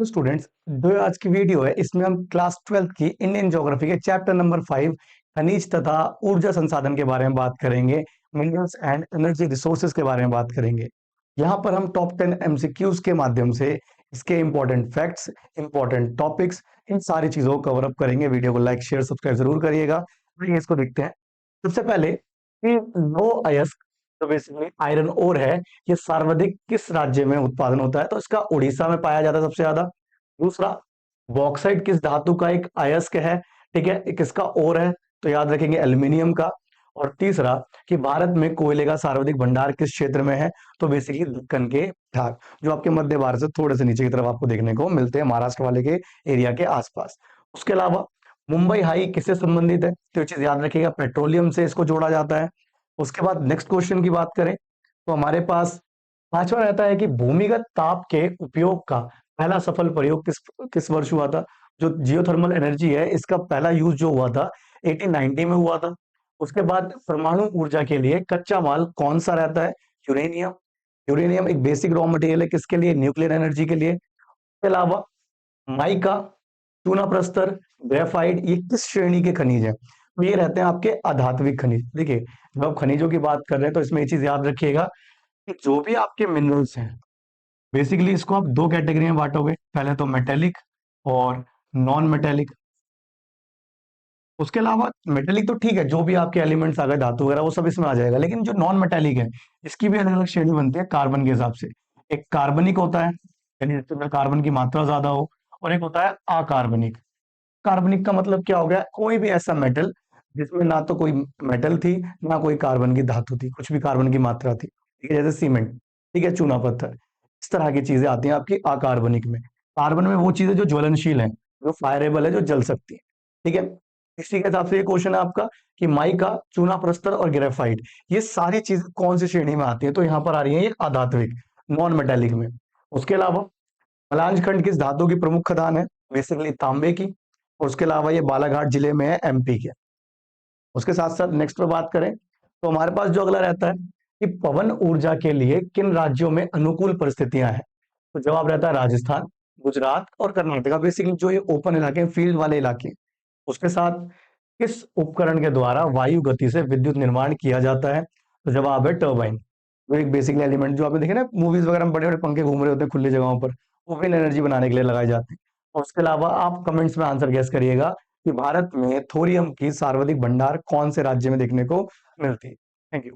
तो स्टूडेंट्स, जो आज की वीडियो है इसमें हम क्लास 12th की इंडियन ज्योग्राफी के चैप्टर नंबर 5 खनिज तथा ऊर्जा संसाधन के बारे में बात करेंगे। मिनरल्स एंड एनर्जी रिसोर्सेज के बारे में बात करेंगे। यहाँ पर हम टॉप 10 एमसीक्यूज के माध्यम से इसके इंपॉर्टेंट फैक्ट्स, इंपॉर्टेंट टॉपिक्स, इन सारी चीजों को कवर अप करेंगे। वीडियो को लाइक शेयर सब्सक्राइब जरूर करिएगा। तो इसको देखते हैं। सबसे पहले कि लो अयस्क, तो बेसिकली आयरन ओर है, ये सर्वाधिक किस राज्य में उत्पादन होता है? तो इसका उड़ीसा में पाया जाता है सबसे ज्यादा। दूसरा, बॉक्साइट किस धातु का एक अयस्क है? ठीक है, किसका ओर है? तो याद रखेंगे एल्यूमिनियम का। और तीसरा, कि भारत में कोयले का सर्वाधिक भंडार किस क्षेत्र में है? तो बेसिकली दक्कन के भाग, जो आपके मध्य भारत से थोड़े से नीचे की तरफ आपको देखने को मिलते हैं, महाराष्ट्र वाले के एरिया के आसपास। उसके अलावा मुंबई हाई किससे संबंधित है? तो ये चीज याद रखिएगा, पेट्रोलियम से इसको जोड़ा जाता है। उसके बाद नेक्स्ट क्वेश्चन की बात करें तो हमारे पास पांचवा रहता है कि भूमिगत ताप के उपयोग का पहला सफल प्रयोग किस किस वर्ष हुआ था? जो जियोथर्मल एनर्जी है, इसका पहला यूज जो हुआ था 1890 में हुआ था। उसके बाद परमाणु ऊर्जा के लिए कच्चा माल कौन सा रहता है? यूरेनियम। यूरेनियम एक बेसिक रॉ मटेरियल है, किसके लिए? न्यूक्लियर एनर्जी के लिए। इसके अलावा माइका, चूना प्रस्तर, ग्रेफाइट, ये किस श्रेणी के खनिज है? तो ये रहते हैं आपके अधात्विक खनिज। देखिए, जब आप खनिजों की बात कर रहे हैं तो इसमें ये चीज याद रखिएगा कि जो भी आपके मिनरल्स हैं, बेसिकली इसको आप दो कैटेगरी में बांटोगे। पहले तो मेटेलिक और नॉन मेटेलिक। उसके अलावा मेटेलिक तो ठीक है, जो भी आपके एलिमेंट्स आ गए, धातु वगैरह, वो सब इसमें आ जाएगा। लेकिन जो नॉन मेटेलिक है, इसकी भी अलग अलग श्रेणी बनती है कार्बन के हिसाब से। एक कार्बनिक होता है, यानी जिसमें कार्बन की मात्रा ज्यादा हो, और एक होता है अकार्बनिक। कार्बनिक का मतलब क्या हो गया? कोई भी ऐसा मेटल जिसमें ना तो कोई मेटल थी, ना कोई कार्बन की धातु थी, कुछ भी कार्बन की मात्रा थी। ठीक है, जैसे सीमेंट, ठीक है, चूना पत्थर, इस तरह की चीजें आती हैं आपकी अकार्बनिक में। कार्बन में वो चीजें जो ज्वलनशील है, जो फायरेबल है, जो जल सकती है। ठीक है, इसी के हिसाब से ये क्वेश्चन है आपका कि माइका, चूना प्रस्तर और ग्रेफाइट, ये सारी चीजें कौन सी श्रेणी में आती है? तो यहाँ पर आ रही है ये अधात्विक, नॉन मेटेलिक में। उसके अलावा मलांज खंड किस धातु की प्रमुख खदान है? बेसिकली तांबे की। और उसके अलावा ये बालाघाट जिले में है, एमपी के। उसके साथ साथ नेक्स्ट पे बात करें तो हमारे पास जो अगला रहता है कि पवन ऊर्जा के लिए किन राज्यों में अनुकूल परिस्थितियां हैं? तो जवाब रहता है राजस्थान, गुजरात और कर्नाटका। बेसिकली जो ये ओपन इलाके, फील्ड वाले इलाके। उसके साथ किस उपकरण के द्वारा वायु गति से विद्युत निर्माण किया जाता है? तो जवाब है टर्बाइन। वो एक बेसिकली एलिमेंट जो आपने देखे ना मूवीज वगैरह में, बड़े बड़े पंखे घूम रहे होते हैं खुली जगहों पर, वो विंड एनर्जी बनाने के लिए लगाए जाते हैं। और उसके अलावा आप कमेंट्स में आंसर गैस करिएगा कि भारत में थोरियम की सर्वाधिक भंडार कौन से राज्य में देखने को मिलती है। Thank you.